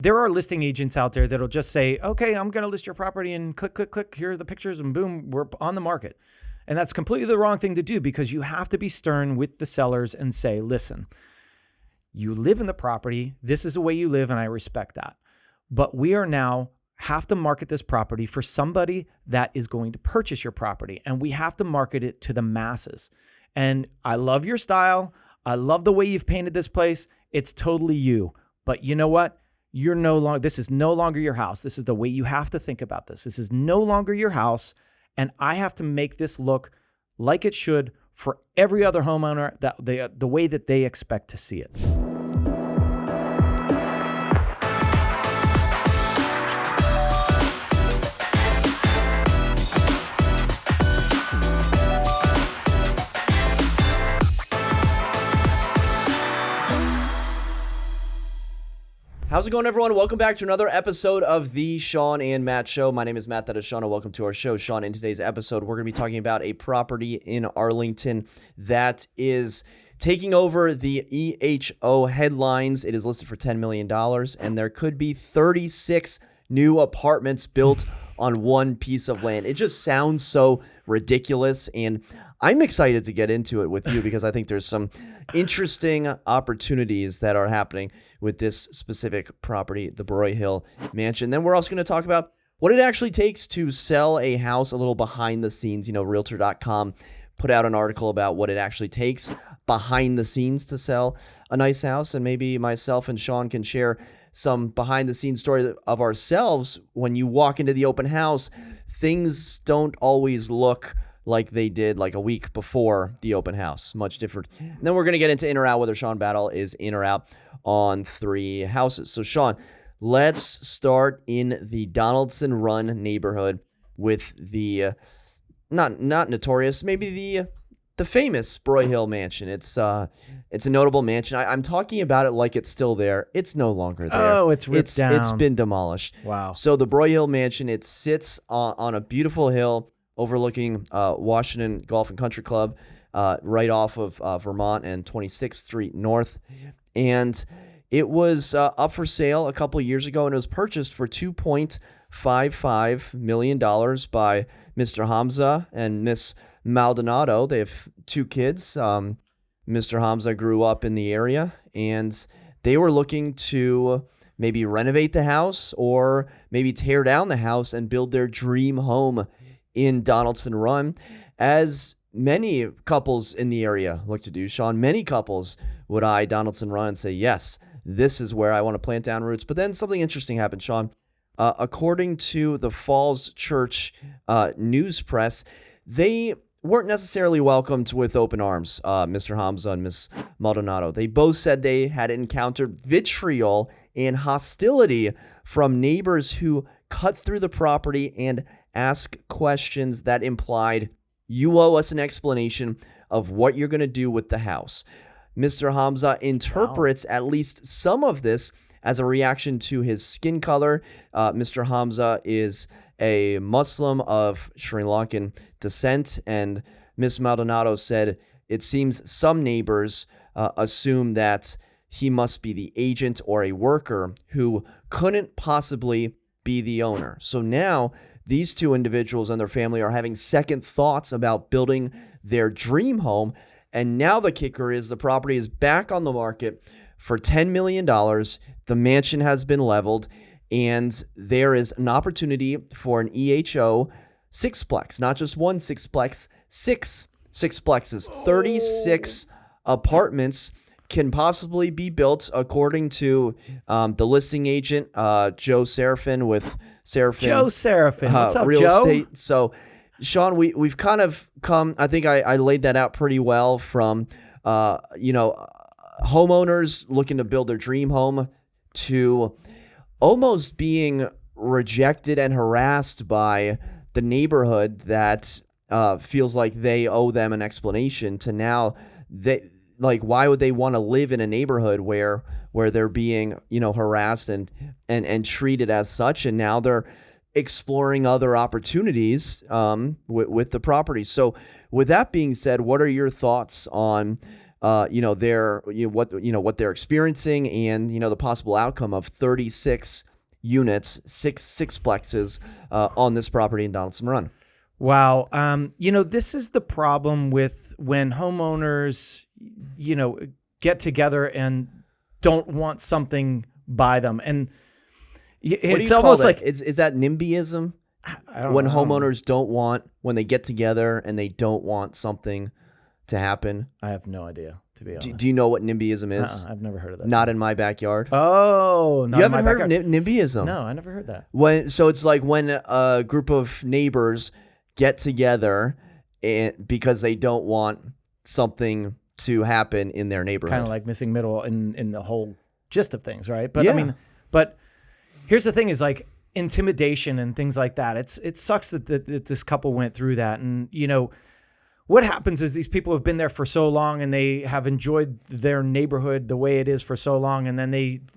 There are listing agents out there that'll just say, okay, I'm going to list your property and click, click, click. Here are the pictures and boom, we're on the market. And that's completely the wrong thing to do because you have to be stern with the sellers and say, listen, you live in the property. This is the way you live. And I respect that. But we are now have to market this property for somebody that is going to purchase your property. And we have to market it to the masses. And I love your style. I love the way you've painted this place. It's totally you. But you know what? This is no longer your house. This is the way you have to think about this. This is no longer your house. And I have to make this look like it should for every other homeowner the way that they expect to see it. How's it going, everyone? Welcome back to another episode of the Shawn and Matt Show. My name is Matt, that is Shawn, and welcome to our show. Shawn, in today's episode, we're going to be talking about a property in Arlington that is taking over the EHO headlines. It is listed for $10 million, and there could be 36 new apartments built on one piece of land. It just sounds so ridiculous, and I'm excited to get into it with you because I think there's some interesting opportunities that are happening with this specific property, the Broyhill Mansion. Then we're also going to talk about what it actually takes to sell a house, a little behind the scenes. You know, Realtor.com put out an article about what it actually takes behind the scenes to sell a nice house. And maybe myself and Shawn can share some behind the scenes story of ourselves. When you walk into the open house, things don't always look like they did like a week before the open house. Much different. And then we're going to get into in or out, whether Shawn Battle is in or out on 3 houses. So Shawn, let's start in the Donaldson Run neighborhood with the not notorious, maybe the famous Broyhill Mansion. It's a notable mansion. I'm talking about it like it's still there. It's no longer there. Oh, it's ripped down. It's been demolished. Wow. So the Broyhill Mansion, it sits on a beautiful hill overlooking Washington Golf and Country Club, right off of Vermont and 26th Street North. And it was up for sale a couple of years ago, and it was purchased for $2.55 million by Mr. Hamza and Miss Maldonado. They have 2 kids. Mr. Hamza grew up in the area, and they were looking to maybe renovate the house or maybe tear down the house and build their dream home in Donaldson Run, as many couples in the area look to do. Shawn, many couples would eye Donaldson Run and say, yes, this is where I want to plant down roots. But then something interesting happened, Shawn. According to the Falls Church news press, they weren't necessarily welcomed with open arms, Mr. Hamza and Ms. Maldonado. They both said they had encountered vitriol and hostility from neighbors who cut through the property and ask questions that implied, you owe us an explanation of what you're going to do with the house. Mr. Hamza interprets at least some of this as a reaction to his skin color. Mr. Hamza is a Muslim of Sri Lankan descent, and Ms. Maldonado said it seems some neighbors assume that he must be the agent or a worker who couldn't possibly be the owner. So now these 2 individuals and their family are having second thoughts about building their dream home. And now the kicker is the property is back on the market for $10 million. The mansion has been leveled, and there is an opportunity for an EHO sixplex, not just one sixplex, 6 sixplexes, 36 apartments can possibly be built, according to the listing agent, Joe Serafin with Serafin. Joe Serafin. What's up, Real Joe? Estate. So, Shawn, we've kind of come, I think I laid that out pretty well, from, homeowners looking to build their dream home to almost being rejected and harassed by the neighborhood that feels like they owe them an explanation, to now why would they want to live in a neighborhood where they're being, harassed and treated as such? And now they're exploring other opportunities with the property. So with that being said, what are your thoughts on what they're experiencing, and the possible outcome of 36 units, sixplexes on this property in Donaldson Run. Wow. This is the problem with when homeowners, get together and don't want something by them. And it's almost like, is that NIMBYism? When homeowners when they get together and they don't want something to happen? I have no idea, to be honest. Do you know what NIMBYism is? I've never heard of that. Not in my backyard. Oh, you haven't heard of NIMBYism? No, I never heard that. So it's like when a group of neighbors get together because they don't want something to happen in their neighborhood. Kind of like missing middle in the whole gist of things, right? But but here's the thing: is like intimidation and things like that. It sucks that this couple went through that, and what happens is these people have been there for so long and they have enjoyed their neighborhood the way it is for so long, and then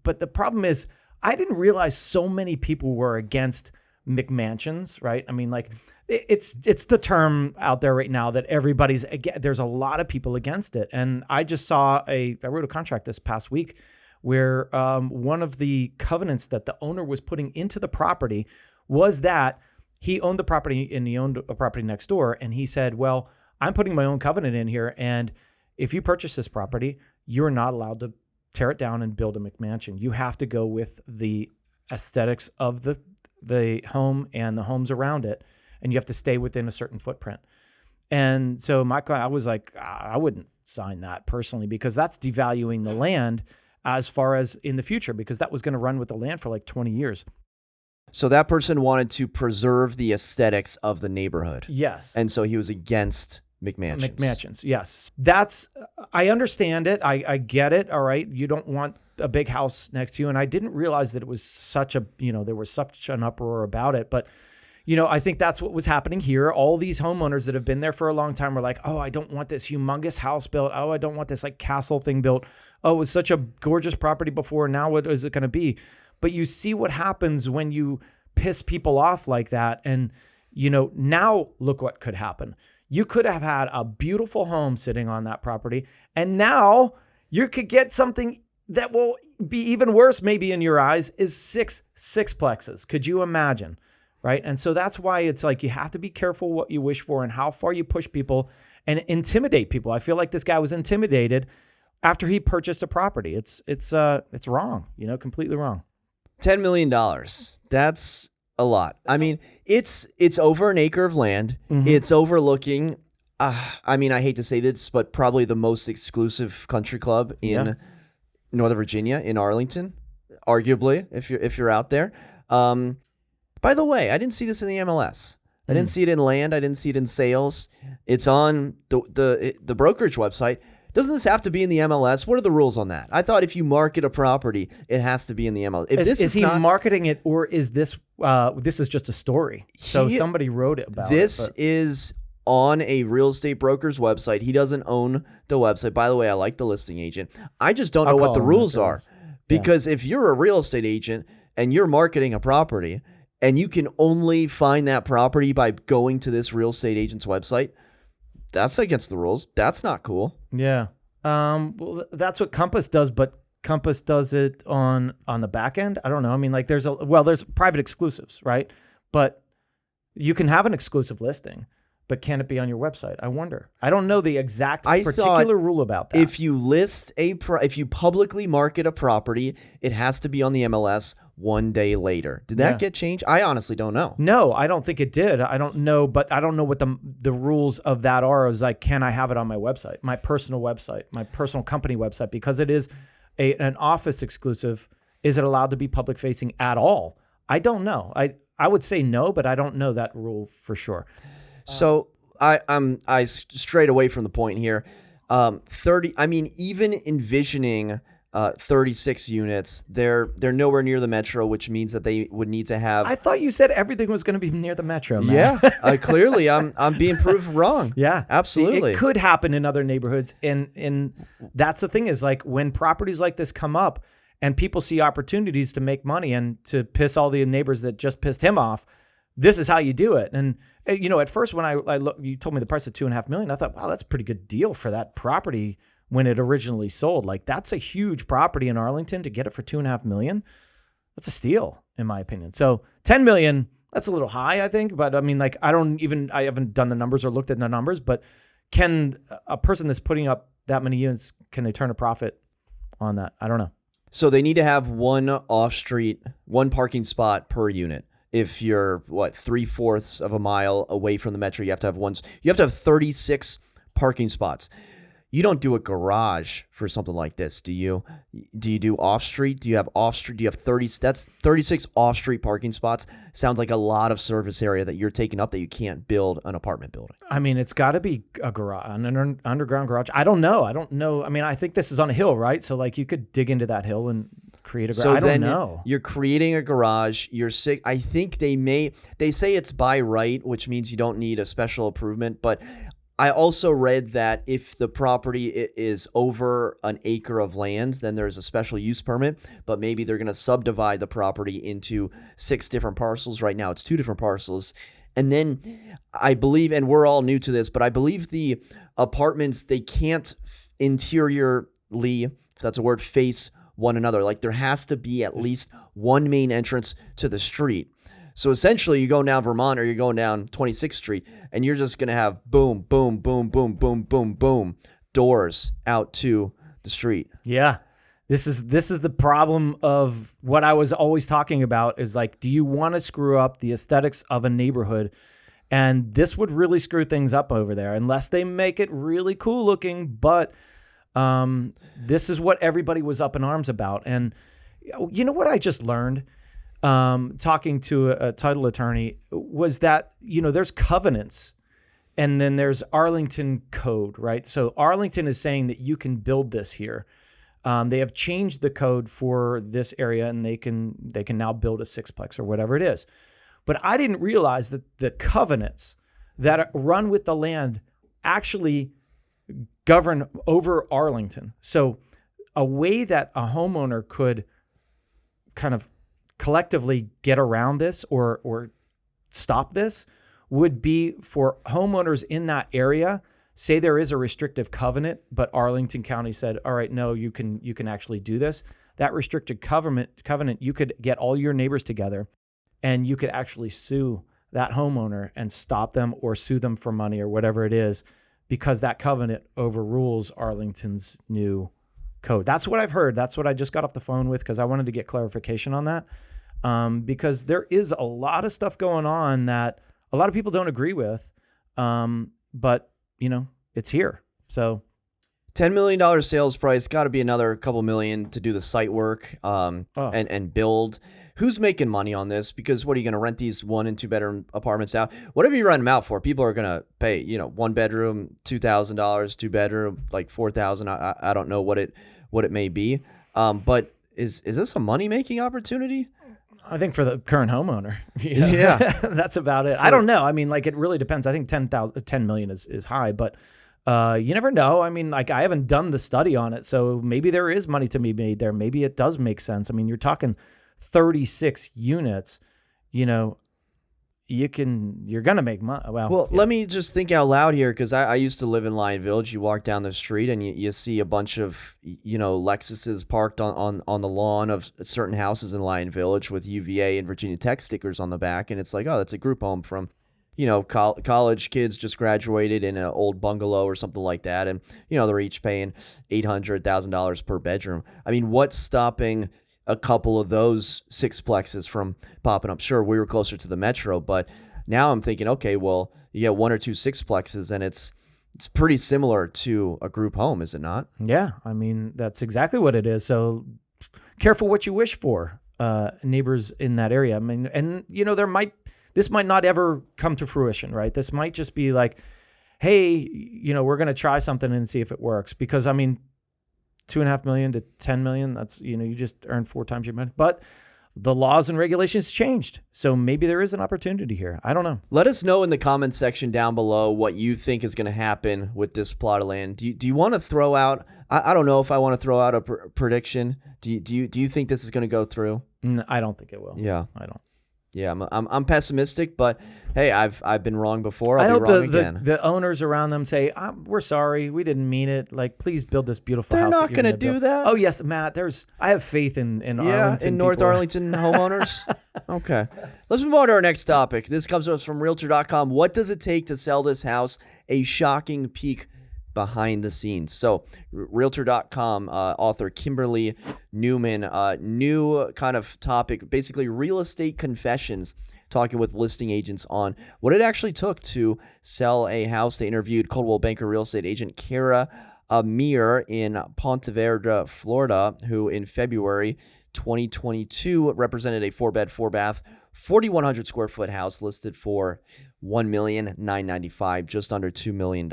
but the problem is I didn't realize so many people were against McMansions, right? I mean, like it's the term out there right now that everybody's against. There's a lot of people against it, and I just saw I wrote a contract this past week where one of the covenants that the owner was putting into the property was that he owned the property and he owned a property next door, and he said, "Well, I'm putting my own covenant in here, and if you purchase this property, you're not allowed to tear it down and build a McMansion. You have to go with the aesthetics of the home and the homes around it, and you have to stay within a certain footprint." And so my client, I was like, I wouldn't sign that personally, because that's devaluing the land as far as in the future, because that was going to run with the land for like 20 years. So that person wanted to preserve the aesthetics of the neighborhood. Yes. And so he was against McMansions. McMansions, yes. I understand it. I get it. All right. You don't want a big house next to you. And I didn't realize that it was there was such an uproar about it. But, I think that's what was happening here. All these homeowners that have been there for a long time were like, oh, I don't want this humongous house built. Oh, I don't want this like castle thing built. Oh, it was such a gorgeous property before. Now what is it going to be? But you see what happens when you piss people off like that. And, now look what could happen. You could have had a beautiful home sitting on that property, and now you could get something that will be even worse, maybe in your eyes, is sixplexes. Could you imagine? Right? And so that's why it's like you have to be careful what you wish for and how far you push people and intimidate people. I feel like this guy was intimidated after he purchased a property. It's wrong, completely wrong. $10 million. That's a lot. I mean, it's over an acre of land. Mm-hmm. It's overlooking, I hate to say this, but probably the most exclusive country club in Northern Virginia, in Arlington, arguably, if you're out there. By the way, I didn't see this in the MLS. I didn't see it in land. I didn't see it in sales. It's on the brokerage website. Doesn't this have to be in the MLS? What are the rules on that? I thought if you market a property, it has to be in the MLS. Is he marketing it, or is this this is just a story? So somebody wrote it about this. Is on a real estate broker's website. He doesn't own the website. By the way, I like the listing agent. I just don't know what the rules are. Because if you're a real estate agent and you're marketing a property and you can only find that property by going to this real estate agent's website, that's against the rules. That's not cool. Yeah. Well, that's what Compass does, but Compass does it on the back end. I don't know. I mean, like there's private exclusives, right? But you can have an exclusive listing, but can it be on your website? I wonder. I don't know the exact particular rule about that. If you if you publicly market a property, it has to be on the MLS 1 day later. Did that get changed? I honestly don't know. No, I don't think it did. I don't know, but I don't know what the rules of that are. Is like, can I have it on my website, my personal website, my personal company website? Because it is an office exclusive. Is it allowed to be public facing at all? I don't know. I would say no, but I don't know that rule for sure. So I strayed away from the point here. 30. I mean, even envisioning 36 units, they're nowhere near the metro, which means that they would need to have. I thought you said everything was going to be near the metro, man. Yeah, clearly I'm being proved wrong. Yeah, absolutely. It could happen in other neighborhoods, and that's the thing is like when properties like this come up and people see opportunities to make money and to piss all the neighbors that just pissed him off. this is how you do it. And at first when I look, you told me the price of $2.5 million, I thought, wow, that's a pretty good deal for that property when it originally sold. Like, that's a huge property in Arlington. To get it for $2.5 million, that's a steal in my opinion. So $10 million, that's a little high, I think. But I mean, like, I haven't done the numbers or looked at the numbers, but can a person that's putting up that many units, can they turn a profit on that? I don't know. So they need to have one parking spot per unit. If you're 3/4 of a mile away from the metro, you have to have 36 parking spots. You don't do a garage for something like this, do you? Do you do off-street? Do you have off-street? Do you have 30? That's 36 off-street parking spots. Sounds like a lot of surface area that you're taking up that you can't build an apartment building. I mean, it's got to be a garage, an underground garage. I don't know. I mean, I think this is on a hill, right? So like you could dig into that hill and create a garage. So I don't know. You're creating a garage. I think they say it's by right, which means you don't need a special improvement, but I also read that if the property is over an acre of land, then there's a special use permit, but maybe they're going to subdivide the property into 6 different parcels. Right now it's 2 different parcels. And then I believe, and we're all new to this, but I believe the apartments, they can't interiorly, if that's a word, face one another. Like, there has to be at least one main entrance to the street. So essentially, you go down Vermont or you're going down 26th Street, and you're just going to have boom, boom, boom, boom, boom, boom, boom, doors out to the street. Yeah. This is the problem of what I was always talking about is like, do you want to screw up the aesthetics of a neighborhood? And this would really screw things up over there unless they make it really cool looking. But this is what everybody was up in arms about. And you know what I just learned? Talking to a title attorney was that, there's covenants and then there's Arlington code, right? So Arlington is saying that you can build this here. They have changed the code for this area and they can now build a 6-plex or whatever it is. But I didn't realize that the covenants that run with the land actually govern over Arlington. So a way that a homeowner could kind of collectively get around this or stop this would be for homeowners in that area. Say there is a restrictive covenant, but Arlington County said, all right, no, you can actually do this. That restricted covenant, you could get all your neighbors together and you could actually sue that homeowner and stop them or sue them for money or whatever it is, because that covenant overrules Arlington's new code. That's what I've heard. That's what I just got off the phone with, because I wanted to get clarification on that. Because there is a lot of stuff going on that a lot of people don't agree with. But it's here. So $10 million sales price, got to be another couple million to do the site work, and build. Who's making money on this? Because what are you going to rent these 1 and 2 bedroom apartments out? Whatever you rent them out for, people are going to pay, 1 bedroom, $2,000, 2 bedroom, like $4,000. I don't know what it may be. But is this a money making opportunity? I think for the current homeowner, yeah, that's about it. I don't know. I mean, like, it really depends. I think 10 million is high, but you never know. I mean, like, I haven't done the study on it, so maybe there is money to be made there. Maybe it does make sense. I mean, you're talking 36 units. You're gonna make money. Well, let me just think out loud here, because I used to live in Lion Village. You walk down the street and you see a bunch of Lexuses parked on the lawn of certain houses in Lion Village with UVA and Virginia Tech stickers on the back, and it's like, oh, that's a group home from college kids just graduated in an old bungalow or something like that, and they're each paying $800,000 per bedroom. I mean, what's stopping a couple of those 6-plexes from popping up? Sure, we were closer to the metro, but now I'm thinking, okay, well, you get 1 or 2 6-plexes and it's pretty similar to a group home, is it not? Yeah, I mean, that's exactly what it is. So careful what you wish for, neighbors in that area. I mean, and this might not ever come to fruition, right? This might just be like, hey, we're going to try something and see if it works. Because I mean, $2.5 million to $10 million, that's, you just earned 4 times your money. But the laws and regulations changed. So maybe there is an opportunity here. I don't know. Let us know in the comments section down below what you think is going to happen with this plot of land. Do you want to throw out, I don't know if I want to throw out a prediction. Do you think this is going to go through? I don't think it will. Yeah. I don't. Yeah, I'm pessimistic, but hey, I've been wrong before. I I'll hope be wrong again. the owners around them say, "We're sorry, we didn't mean it. Like, please build this beautiful They're house." not going to do that. Oh yes, Matt. I have faith in Arlington. In North people. Arlington homeowners. Okay, let's move on to our next topic. This comes to us from Realtor.com. What does it take to sell this house? A shocking peek behind the scenes. So Realtor.com author Kimberly Newman, new kind of topic, basically real estate confessions, talking with listing agents on what it actually took to sell a house. They interviewed Coldwell Banker real estate agent Kara Amir in Ponte, Vedra, Florida, who in February 2022 represented a 4-bed, 4-bath, 4,100 square foot house listed for $1,995,000, just under $2 million.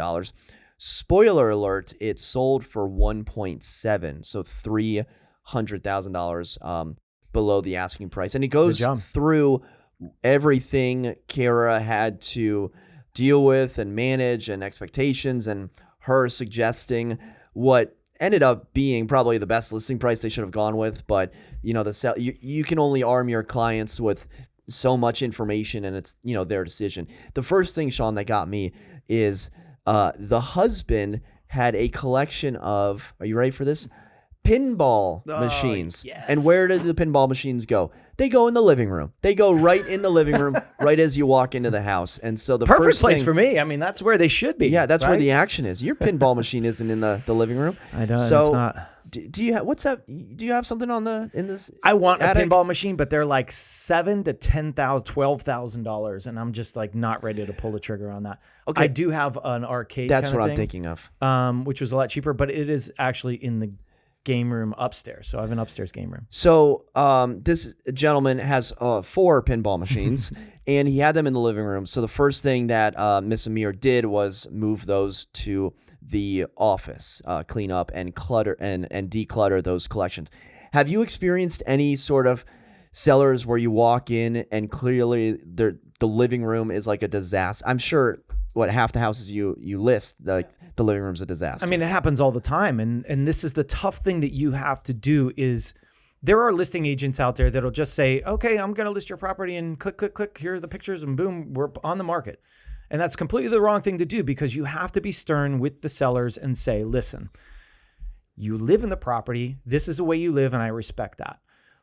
Spoiler alert, it sold for 1.7, so $300,000 below the asking price. And it goes through everything Kara had to deal with and manage and expectations, and her suggesting what ended up being probably the best listing price they should have gone with. But, you can only arm your clients with so much information, and it's, their decision. The first thing, Shawn, that got me is the husband had a collection of, are you ready for this? Pinball machines. Yes. And where did the pinball machines go? They go in the living room. They go right in the living room, right as you walk into the house. And so the perfect first place thing, for me. I mean, that's where they should be. Yeah, that's right? where the action is. Your pinball machine isn't in the living room. I don't. So it's not. do you have, what's that? Do you have something in this? I want attic? a pinball machine, but they're like $7,000 to $10,000, $12,000, and I'm just like not ready to pull the trigger on that. Okay. I do have an arcade. That's kind what of I'm thinking of. which was a lot cheaper, but it is actually in the game room upstairs. So I have an upstairs game room. So this gentleman has 4 pinball machines, and he had them in the living room. So the first thing that Miss Amir did was move those to the office, clean up and clutter and declutter those collections. Have you experienced any sort of sellers where you walk in and clearly the living room is like a disaster? I'm sure half the houses you list, the living room's a disaster. I mean, it happens all the time. And this is the tough thing that you have to do is there are listing agents out there that'll just say, okay, I'm going to list your property and click, click, click. Here are the pictures and boom, we're on the market. And that's completely the wrong thing to do because you have to be stern with the sellers and say, listen, you live in the property. This is the way you live. And I respect that.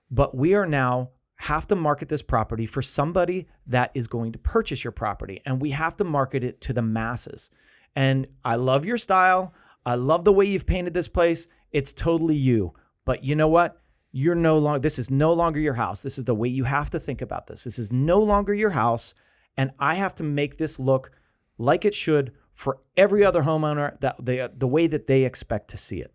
But we are now have to market this property for somebody that is going to purchase your property. And we have to market it to the masses. And I love your style. I love the way you've painted this place. It's totally you. But you know what? This is no longer your house. This is the way you have to think about this. This is no longer your house. And I have to make this look like it should for every other homeowner the way that they expect to see it.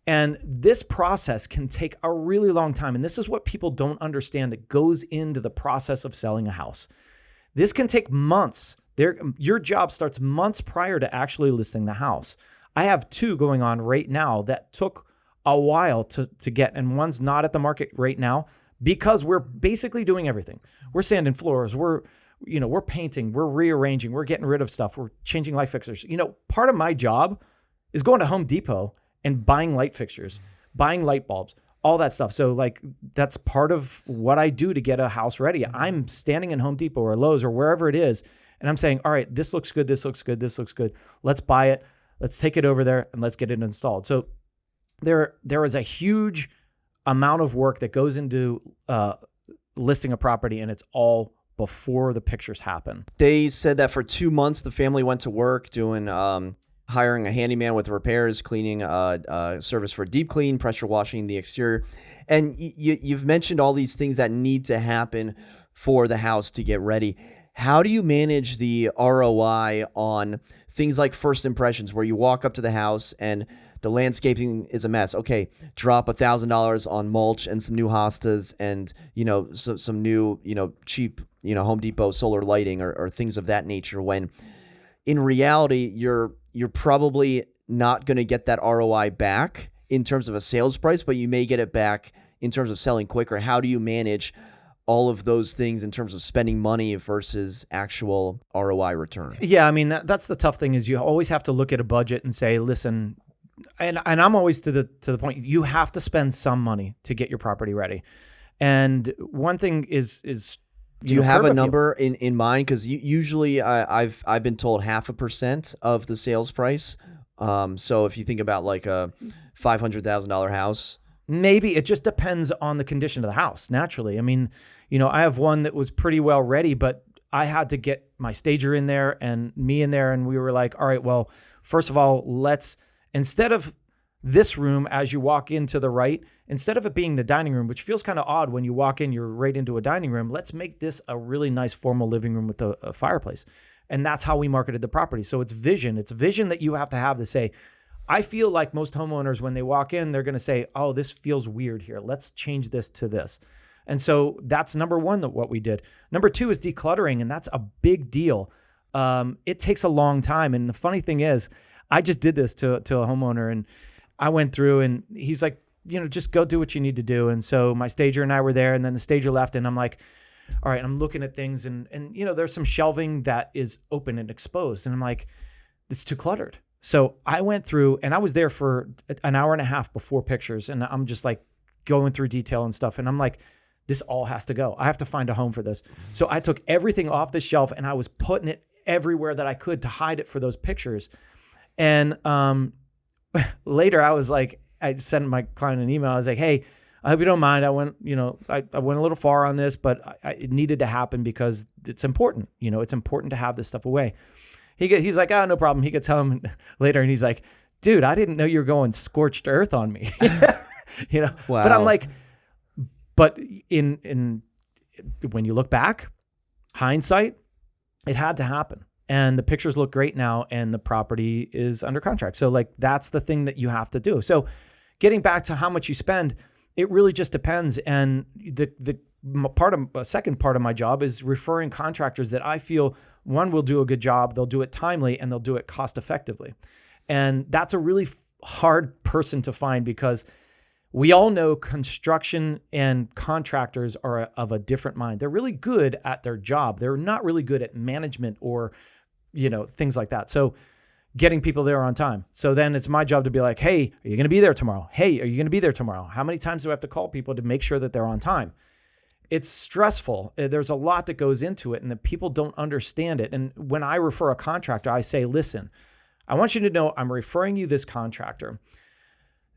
And this process can take a really long time. And this is what people don't understand that goes into the process of selling a house. This can take months. Your job starts months prior to actually listing the house. I have 2 going on right now that took a while to get, and one's not at the market right now because we're basically doing everything. We're sanding floors. We're painting. We're rearranging. We're getting rid of stuff. We're changing light fixtures. Part of my job is going to Home Depot and buying light fixtures, buying light bulbs, all that stuff. So that's part of what I do to get a house ready. I'm standing in Home Depot or Lowe's or wherever it is, and I'm saying, all right, this looks good, this looks good, this looks good. Let's buy it. Let's take it over there and let's get it installed. So there is a huge amount of work that goes into listing a property, and it's all before the pictures happen. They said that for 2 months, the family went to work doing hiring a handyman with repairs, cleaning, service for deep clean, pressure washing the exterior. And you've mentioned all these things that need to happen for the house to get ready. How do you manage the ROI on things like first impressions where you walk up to the house and the landscaping is a mess? Okay, drop $1,000 on mulch and some new hostas and, some new, cheap, Home Depot solar lighting or things of that nature, when in reality, you're probably not going to get that ROI back in terms of a sales price, but you may get it back in terms of selling quicker. How do you manage all of those things in terms of spending money versus actual ROI return? Yeah, I mean, that's the tough thing is you always have to look at a budget and say, listen, and I'm always to the point, you have to spend some money to get your property ready. And one thing is Do you have curb a appeal. number in mind? Because usually I've been told 0.5% of the sales price. So if you think about like a $500,000 house, Maybe it just depends on the condition of the house. Naturally, I mean, I have one that was pretty well ready, but I had to get my stager in there and me in there, and we were like, all right, well, first of all, instead of this room as you walk into the right, instead of it being the dining room, which feels kind of odd when you walk in, you're right into a dining room. Let's make this a really nice formal living room with a fireplace. And that's how we marketed the property. So it's vision. It's vision that you have to say, I feel like most homeowners, when they walk in, they're going to say, oh, this feels weird here. Let's change this to this. And so that's number one, what we did. Number two is decluttering. And that's a big deal. It takes a long time. And the funny thing is, I just did this to a homeowner, and I went through, and he's like, just go do what you need to do. And so my stager and I were there, and then the stager left, and I'm like, all right, I'm looking at things, and there's some shelving that is open and exposed. And I'm like, it's too cluttered. So I went through, and I was there for an hour and a half before pictures. And I'm just like going through detail and stuff. And I'm like, this all has to go. I have to find a home for this. So I took everything off the shelf, and I was putting it everywhere that I could to hide it for those pictures. And later I was like, I sent my client an email. I was like, hey, I hope you don't mind. I went, I went a little far on this, but it needed to happen because it's important. It's important to have this stuff away. He's like, oh, no problem. He gets home later, and he's like, dude, I didn't know you were going scorched earth on me. Wow. But I'm like, but in when you look back, hindsight, it had to happen. And the pictures look great now, and the property is under contract. So like, that's the thing that you have to do. So getting back to how much you spend, it really just depends. And the second part of my job is referring contractors that I feel, one, will do a good job, they'll do it timely, and they'll do it cost effectively. And that's a really hard person to find, because we all know construction and contractors are of a different mind. They're really good at their job. They're not really good at management or, things like that. So getting people there on time. So then it's my job to be like, hey, are you going to be there tomorrow? Hey, are you going to be there tomorrow? How many times do I have to call people to make sure that they're on time? It's stressful. There's a lot that goes into it, and that people don't understand it. And when I refer a contractor, I say, listen, I want you to know I'm referring you this contractor.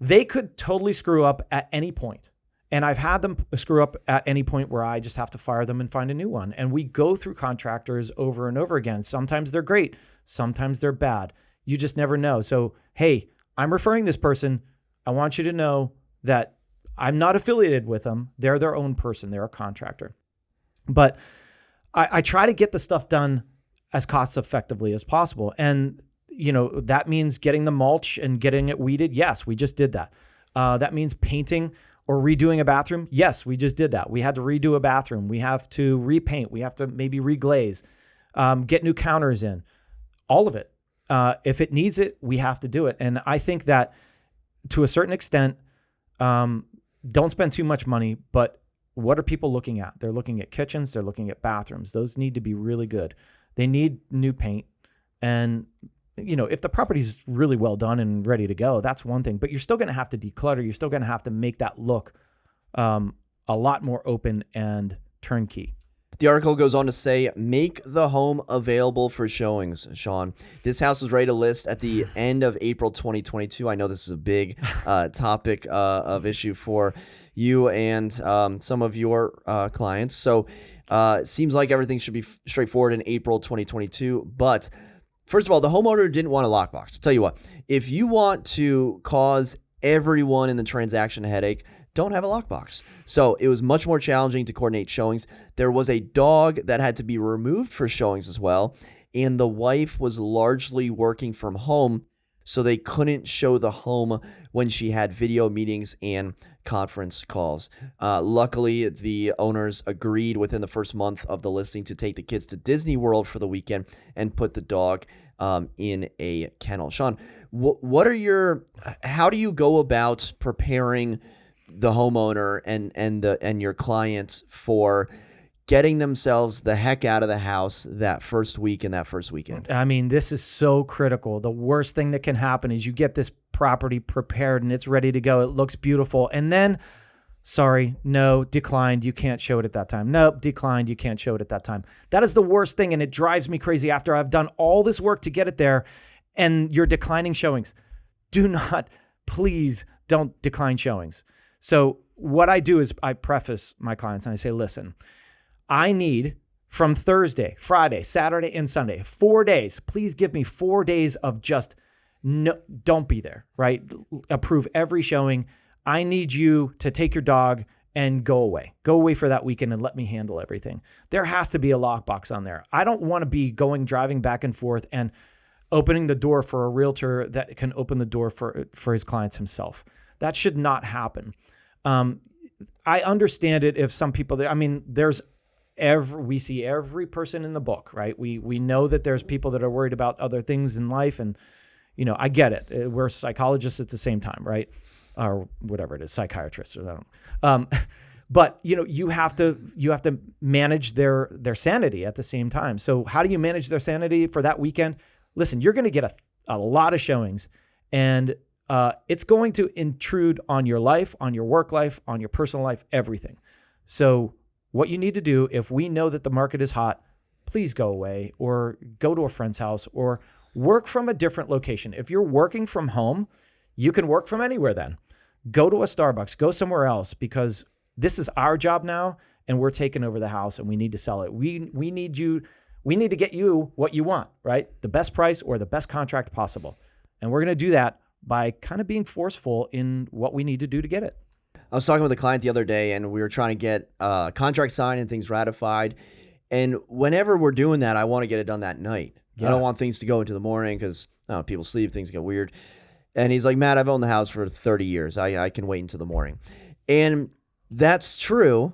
They could totally screw up at any point. And I've had them screw up at any point where I just have to fire them and find a new one. And we go through contractors over and over again. Sometimes they're great. Sometimes they're bad. You just never know. So, hey, I'm referring this person. I want you to know that I'm not affiliated with them. They're their own person. They're a contractor. But I try to get the stuff done as cost effectively as possible. And, that means getting the mulch and getting it weeded. Yes, we just did that. That means painting or redoing a bathroom. Yes, we just did that. We had to redo a bathroom. We have to repaint. We have to maybe reglaze, get new counters in, all of it. If it needs it, we have to do it. And I think that to a certain extent, don't spend too much money, but what are people looking at? They're looking at kitchens. They're looking at bathrooms. Those need to be really good. They need new paint. And, if the property's really well done and ready to go, that's one thing, but you're still going to have to declutter. You're still going to have to make that look a lot more open and turnkey. The article goes on to say, make the home available for showings, Shawn. This house was ready to list at the end of April 2022. I know this is a big topic of issue for you and some of your clients. So it seems like everything should be straightforward in April 2022. But first of all, the homeowner didn't want a lockbox. I'll tell you what, if you want to cause everyone in the transaction a headache, don't have a lockbox. So it was much more challenging to coordinate showings. There was a dog that had to be removed for showings as well. And the wife was largely working from home, so they couldn't show the home when she had video meetings and conference calls. Luckily, the owners agreed within the first month of the listing to take the kids to Disney World for the weekend and put the dog in a kennel. Shawn, how do you go about preparing the homeowner and your clients for getting themselves the heck out of the house that first week and that first weekend? I mean, this is so critical. The worst thing that can happen is you get this property prepared and it's ready to go. It looks beautiful. And then Sorry, no, declined. You can't show it at that time. Nope, declined. You can't show it at that time. That is the worst thing. And it drives me crazy after I've done all this work to get it there and you're declining showings. Please don't decline showings. So what I do is I preface my clients and I say, listen, I need from Thursday, Friday, Saturday, and Sunday, 4 days. Please give me 4 days of just don't be there, right? Approve every showing. I need you to take your dog and go away. Go away for that weekend and let me handle everything. There has to be a lockbox on there. I don't want to be driving back and forth and opening the door for a realtor that can open the door for his clients himself. That should not happen. I understand it if some people, we see every person in the book, right? We know that there's people that are worried about other things in life. And, I get it. We're psychologists at the same time, right? Or whatever it is, psychiatrists. Or I don't. But you have to manage their sanity at the same time. So how do you manage their sanity for that weekend? Listen, you're going to get a lot of showings, and it's going to intrude on your life, on your work life, on your personal life, everything. So what you need to do, if we know that the market is hot, please go away or go to a friend's house or work from a different location. If you're working from home, you can work from anywhere then. Go to a Starbucks, go somewhere else, because this is our job now and we're taking over the house and we need to sell it. We need to get you what you want, right? The best price or the best contract possible. And we're going to do that by kind of being forceful in what we need to do to get it. I was talking with a client the other day and we were trying to get contract signed and things ratified. And whenever we're doing that, I want to get it done that night. Yeah. I don't want things to go into the morning because people sleep, things get weird. And he's like, Matt, I've owned the house for 30 years. I can wait until the morning. And that's true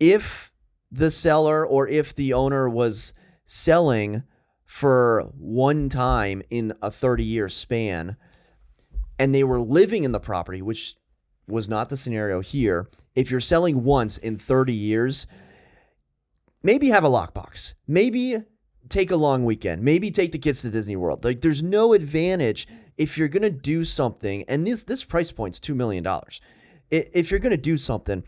if the seller or if the owner was selling for one time in a 30-year span and they were living in the property, which was not the scenario here. If you're selling once in 30 years, maybe have a lockbox. Maybe take a long weekend. Maybe take the kids to Disney World. Like, there's no advantage if you're going to do something, and this price point's $2 million. If you're going to do something,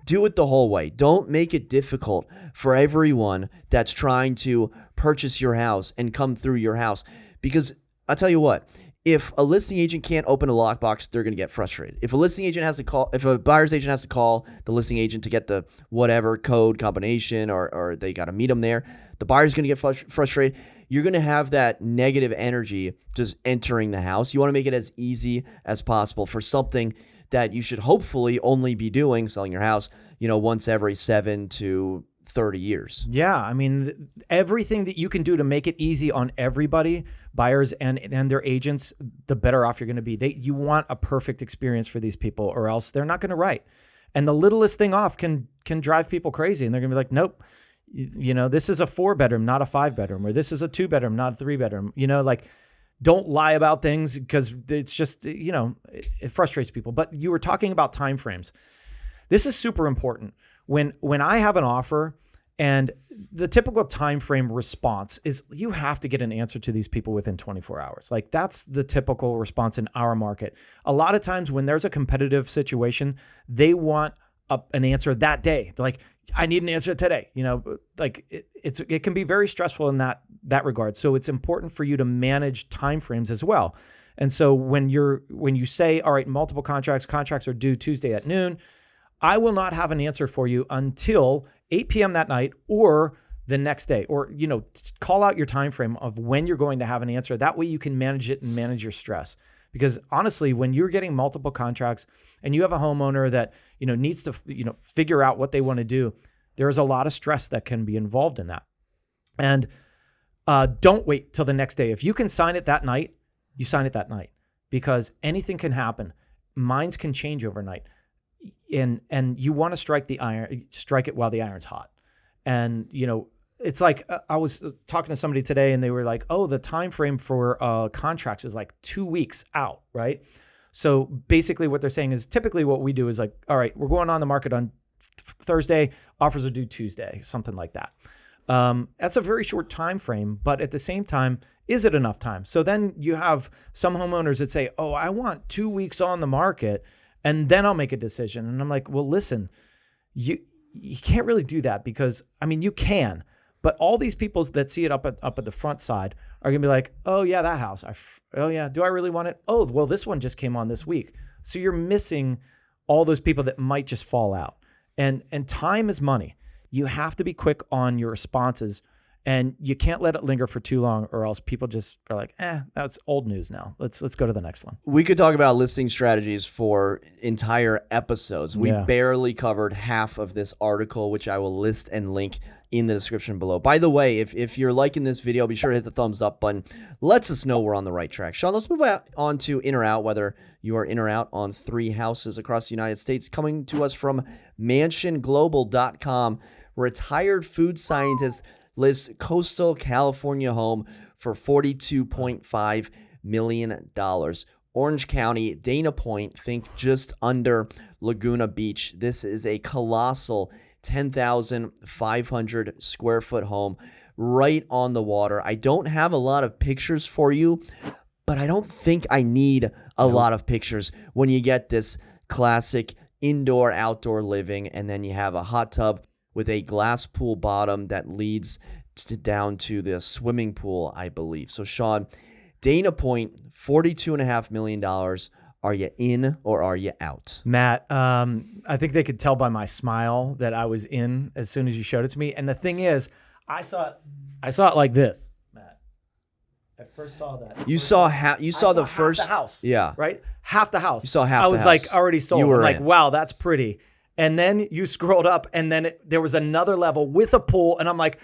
do it the whole way. Don't make it difficult for everyone that's trying to purchase your house and come through your house. Because I'll tell you what, if a listing agent can't open a lockbox, they're going to get frustrated. If a listing agent has to call, if a buyer's agent has to call the listing agent to get the whatever code combination or they got to meet them there, the buyer's going to get frustrated. You're going to have that negative energy just entering the house. You want to make it as easy as possible for something that you should hopefully only be doing, selling your house, once every 7 to 30 years. Yeah. I mean, everything that you can do to make it easy on everybody, buyers and their agents, the better off you're going to be. You want a perfect experience for these people or else they're not going to write. And the littlest thing off can drive people crazy. And they're going to be like, nope, this is a 4-bedroom, not a 5-bedroom, or this is a 2-bedroom, not a 3-bedroom, don't lie about things because it's just, it frustrates people. But you were talking about timeframes. This is super important. When I have an offer and the typical timeframe response is you have to get an answer to these people within 24 hours. Like, that's the typical response in our market. A lot of times when there's a competitive situation, they want an answer that day. They're like, I need an answer today. It can be very stressful in that regard. So it's important for you to manage timeframes as well. And so when you say, all right, multiple contracts are due Tuesday at noon, I will not have an answer for you until 8 p.m. that night or the next day, or, call out your time frame of when you're going to have an answer. That way you can manage it and manage your stress. Because honestly, when you're getting multiple contracts and you have a homeowner that, needs to, figure out what they want to do, there's a lot of stress that can be involved in that. And don't wait till the next day. If you can sign it that night, you sign it that night, because anything can happen. Minds can change overnight. And you want to strike it while the iron's hot. And, it's like I was talking to somebody today and they were like, oh, the time frame for contracts is like 2 weeks out, right? So basically what they're saying is typically what we do is like, all right, we're going on the market on Thursday, offers are due Tuesday, something like that. That's a very short time frame, but at the same time, is it enough time? So then you have some homeowners that say, oh, I want 2 weeks on the market. and then I'll make a decision. And I'm like, well, listen, you can't really do that because, I mean, you can, but all these people that see it up at the front side are going to be like, oh yeah, that house. Oh yeah. Do I really want it? Oh, well, this one just came on this week. So you're missing all those people that might just fall out. And time is money. You have to be quick on your responses, and you can't let it linger for too long, or else people just are like, that's old news now. Let's go to the next one. We could talk about listing strategies for entire episodes. We barely covered half of this article, which I will list and link in the description below. By the way, if you're liking this video, be sure to hit the thumbs up button. Lets us know we're on the right track. Shawn, let's move on to in or out, whether you are in or out on 3 houses across the United States. Coming to us from mansionglobal.com, retired food scientist lists coastal California home for $42.5 million. Orange County, Dana Point, think just under Laguna Beach. This is a colossal 10,500 square foot home right on the water. I don't have a lot of pictures for you, but I don't think I need a lot of pictures when you get this classic indoor outdoor living, and then you have a hot tub with a glass pool bottom that leads down to the swimming pool, I believe. So Shawn, Dana Point, $42.5 million. Are you in or are you out? Matt, I think they could tell by my smile that I was in as soon as you showed it to me. And the thing is, I saw it like this, Matt. I first saw that. You saw the first half the house. Yeah. Right? Half the house. You saw half I the was house. like already sold. You were I'm like, in. wow, that's pretty. And then you scrolled up, and then there was another level with a pool, and I'm like,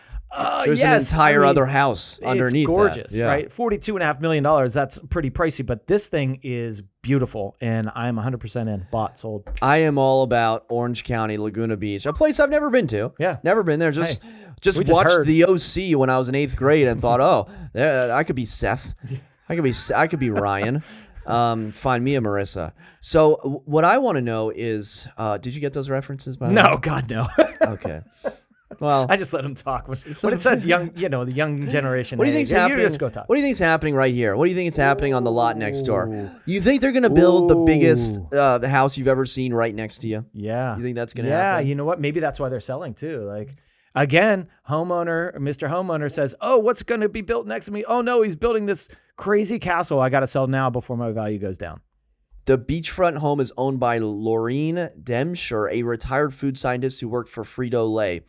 there's an entire other house underneath. It's gorgeous, that. Yeah. right? $42.5 million. That's pretty pricey, but this thing is beautiful, and I'm 100% in. Bought, sold. I am all about Orange County, Laguna Beach, a place I've never been to. Yeah. Never been there. Just watched The OC when I was in 8th grade and thought, I could be Seth. I could be Ryan. Find me a Marissa. So what I want to know is, did you get those references? By the way? No, God, no. Okay. Well, I just let him talk. When it said young, the young generation. What do you think's happening? Just go talk. What do you think's happening right here? What do you think is happening on the lot next door? You think they're gonna build the biggest house you've ever seen right next to you? Yeah. You think that's gonna happen? Yeah. You know what? Maybe that's why they're selling too. Like, again, Mr. Homeowner says, "Oh, what's going to be built next to me? Oh no, he's building this crazy castle. I got to sell now before my value goes down." The beachfront home is owned by Laureen Demsher, a retired food scientist who worked for Frito-Lay.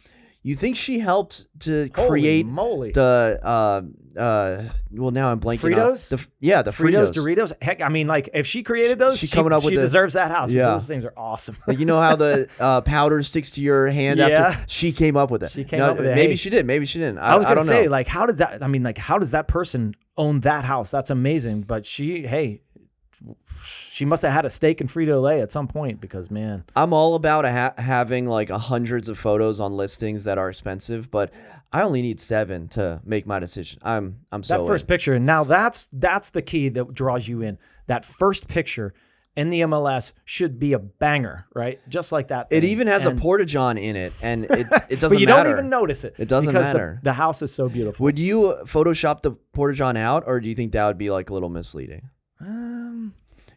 You think she helped to create the well, now I'm blanking. Fritos? The Fritos, Fritos. Doritos. Heck, I mean, like, if she created those, she deserves that house. Yeah. Those things are awesome. Like, you know how the powder sticks to your hand after she came up with it. She came up with it. Maybe she did. Maybe she didn't. I was going to say, know. like, how does that person own that house? That's amazing. But she must have had a stake in Frito-Lay at some point, because, man. I'm all about having like hundreds of photos on listings that are expensive, but I only need 7 to make my decision. I'm so that first picture, and now that's the key that draws you in. That first picture in the MLS should be a banger, right? Just like that thing. It even has a porta-john in it, and it doesn't but you matter. don't even notice it. It doesn't matter. The house is so beautiful. Would you Photoshop the porta-john out, or do you think that would be like a little misleading?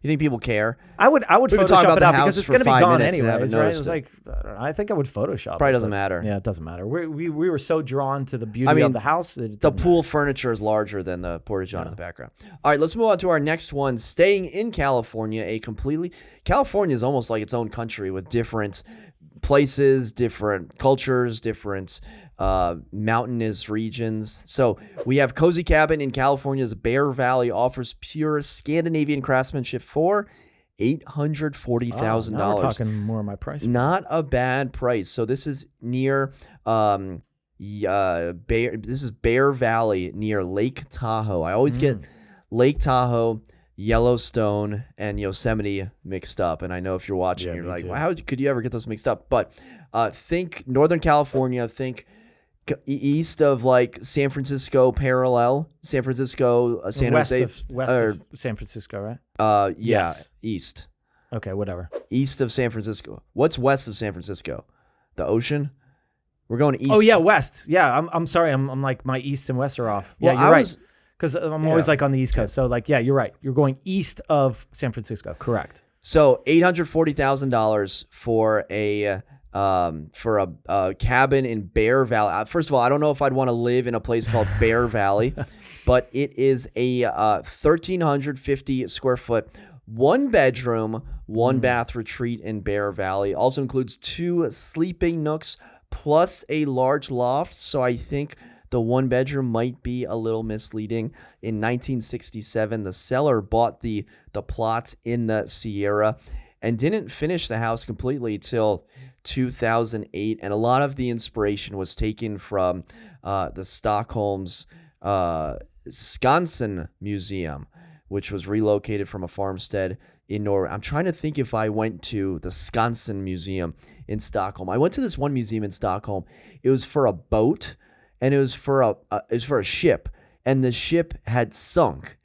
You think people care? I would Photoshop it out because it's going to be gone anyways, right? It's like, I think I would Photoshop. Probably doesn't matter. Yeah, it doesn't matter. We were so drawn to the beauty of the house. The pool furniture is larger than the porta-john in the background. All right, let's move on to our next one. Staying in California, California is almost like its own country with different places, different cultures, different mountainous regions. So we have Cozy Cabin in California's Bear Valley, offers pure Scandinavian craftsmanship for $840,000. Now we're talking more of my price. Not a bad price. So this is near Bear Valley near Lake Tahoe. I always get Lake Tahoe, Yellowstone, and Yosemite mixed up. And I know if you're watching, you're like, well, how could you ever get those mixed up? But think Northern California, think east of like San Francisco parallel, San Francisco, San Jose. West of San Francisco, right? Yes. East. Okay, whatever. East of San Francisco. What's west of San Francisco? The ocean? We're going east. Oh, yeah, west. Yeah, I'm sorry. I'm like, my east and west are off. Yeah, you're right. Because I'm always like on the East Coast. So like, yeah, you're right. You're going east of San Francisco. Correct. So $840,000 for a cabin in Bear Valley. First of all, I don't know if I'd want to live in a place called Bear Valley, but it is a 1,350 square foot, 1 bedroom, 1 bath retreat in Bear Valley. Also includes 2 sleeping nooks plus a large loft. So I think the 1 bedroom might be a little misleading. In 1967, the seller bought the plots in the Sierra and didn't finish the house completely till 2008. And a lot of the inspiration was taken from the Stockholm's Skansen Museum, which was relocated from a farmstead in Norway. I'm trying to think if I went to the Skansen Museum in Stockholm. I went to this one museum in Stockholm. It was for a boat, and it was for a ship, and the ship had sunk.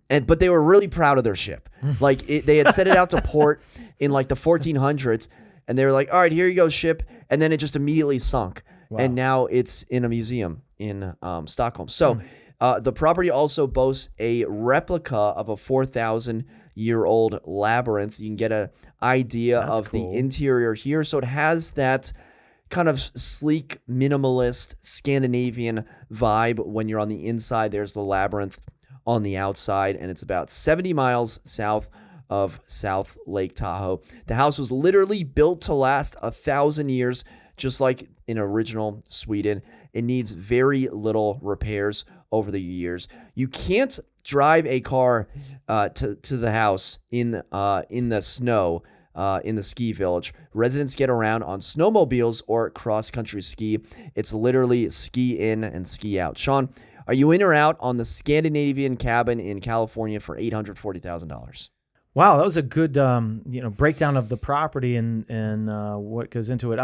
But they were really proud of their ship. Like they had set it out to port in like the 1400s, and they were like, "All right, here you go, ship," and then it just immediately sunk. Wow. And now it's in a museum in Stockholm. So the property also boasts a replica of a 4,000-year-old labyrinth. You can get an idea of the interior here. So it has that kind of sleek, minimalist, Scandinavian vibe. When you're on the inside, there's the labyrinth on the outside, and it's about 70 miles south of South Lake Tahoe. The house was literally built to last 1,000 years, just like in original Sweden. It needs very little repairs over the years. You can't drive a car to the house in the snow in the ski village. Residents get around on snowmobiles or cross-country ski. It's literally ski in and ski out. Shawn, are you in or out on the Scandinavian cabin in California for $840,000? Wow, that was a good breakdown of the property and what goes into it.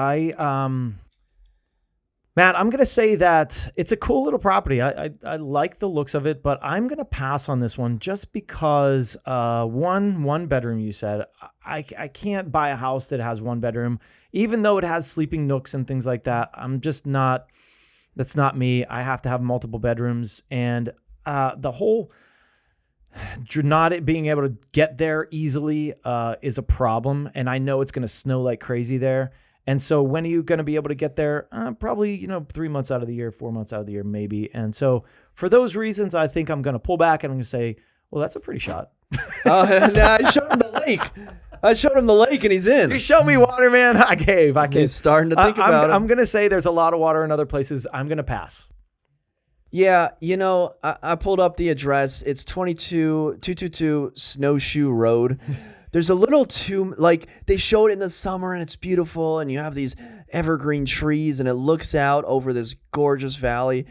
Matt, I'm gonna say that it's a cool little property. I like the looks of it, but I'm gonna pass on this one just because one bedroom. You said I can't buy a house that has 1 bedroom, even though it has sleeping nooks and things like that. I'm just not. That's not me. I have to have multiple bedrooms, and the whole not being able to get there easily is a problem. And I know it's going to snow like crazy there. And so when are you going to be able to get there? Probably, 3 months out of the year, 4 months out of the year, maybe. And so for those reasons, I think I'm going to pull back and I'm going to say, well, that's a pretty shot. I showed him the lake and he's in. You showed me water, man. I gave. He's starting to think about it. I'm going to say there's a lot of water in other places. I'm going to pass. Yeah, I pulled up the address. It's 222 Snowshoe Road. There's a little too, they show it in the summer and it's beautiful and you have these evergreen trees and it looks out over this gorgeous valley.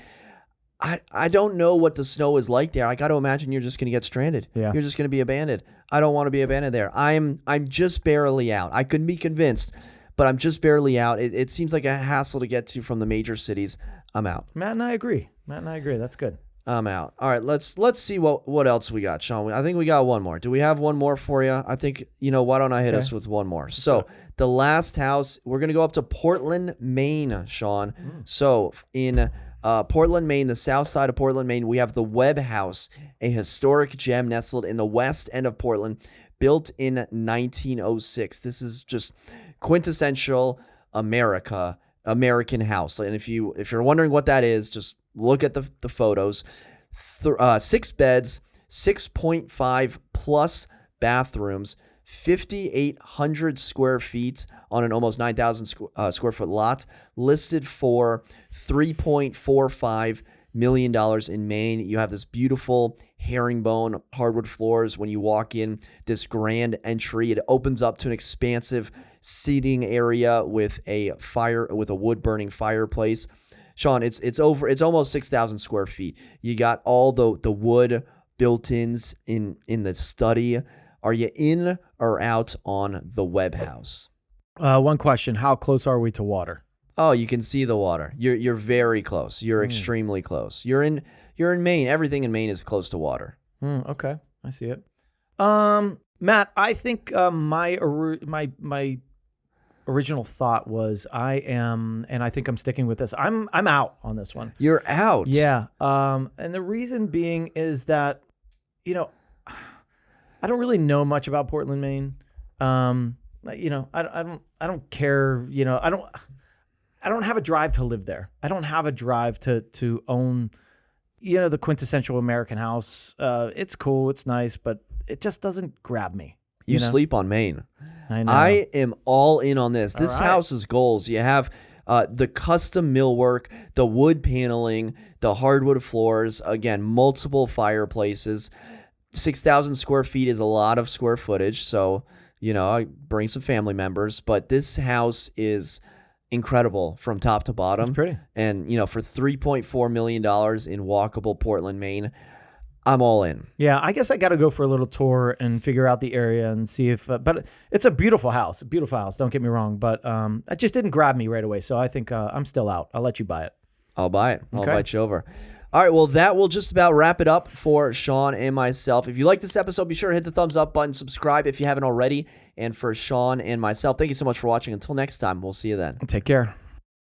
I don't know what the snow is like there. I got to imagine you're just going to get stranded. Yeah. You're just going to be abandoned. I don't want to be abandoned there. I'm just barely out. I couldn't be convinced, but I'm just barely out. It seems like a hassle to get to from the major cities. I'm out. Matt and I agree. That's good. I'm out. All right, let's see what else we got, Shawn. I think we got one more. Do we have one more for you? I think, why don't I hit us with one more? So the last house, we're going to go up to Portland, Maine, Shawn. So in Portland, Maine, the south side of Portland, Maine, we have the Webb House, a historic gem nestled in the west end of Portland, built in 1906. This is just quintessential American house. And if you're wondering what that is, just look at the photos. 6 beds, 6.5 plus bathrooms, 5,800 square feet on an almost 9,000 square foot lot, listed for $3.45 million in Maine. You have this beautiful herringbone hardwood floors. When you walk in this grand entry, it opens up to an expansive seating area with a wood burning fireplace. Shawn, it's almost 6,000 square feet. You got all the wood built-ins in the study. Are you in or out on the Webb House? One question: how close are we to water? Oh, you can see the water. You're very close. You're extremely close. You're in Maine. Everything in Maine is close to water. Okay, I see it. Matt, I think my original thought was I am, and I think I'm sticking with this. I'm out on this one. You're out. Yeah. And the reason being is that, I don't really know much about Portland, Maine. You know, I don't care. You know, I don't have a drive to live there. I don't have a drive to own, you know, the quintessential American house. It's cool, it's nice, but it just doesn't grab me. You know? sleep on Maine. I know. I am all in on this. This right. house is goals. You have the custom millwork, the wood paneling, the hardwood floors, again, multiple fireplaces. 6,000 square feet is a lot of square footage, so, you know, I bring some family members, but this house is incredible from top to bottom. It's pretty. And, you know, for $3.4 million in walkable Portland, Maine, I'm all in. Yeah, I guess I got to go for a little tour and figure out the area and see if. But it's a beautiful house. A beautiful house. Don't get me wrong, but it just didn't grab me right away. So I think I'm still out. I'll let you buy it. I'll buy it. I'll Okay. invite you over. All right, well, that will just about wrap it up for Shawn and myself. If you like this episode, be sure to hit the thumbs up button, subscribe if you haven't already. And for Shawn and myself, thank you so much for watching. Until next time, we'll see you then. Take care.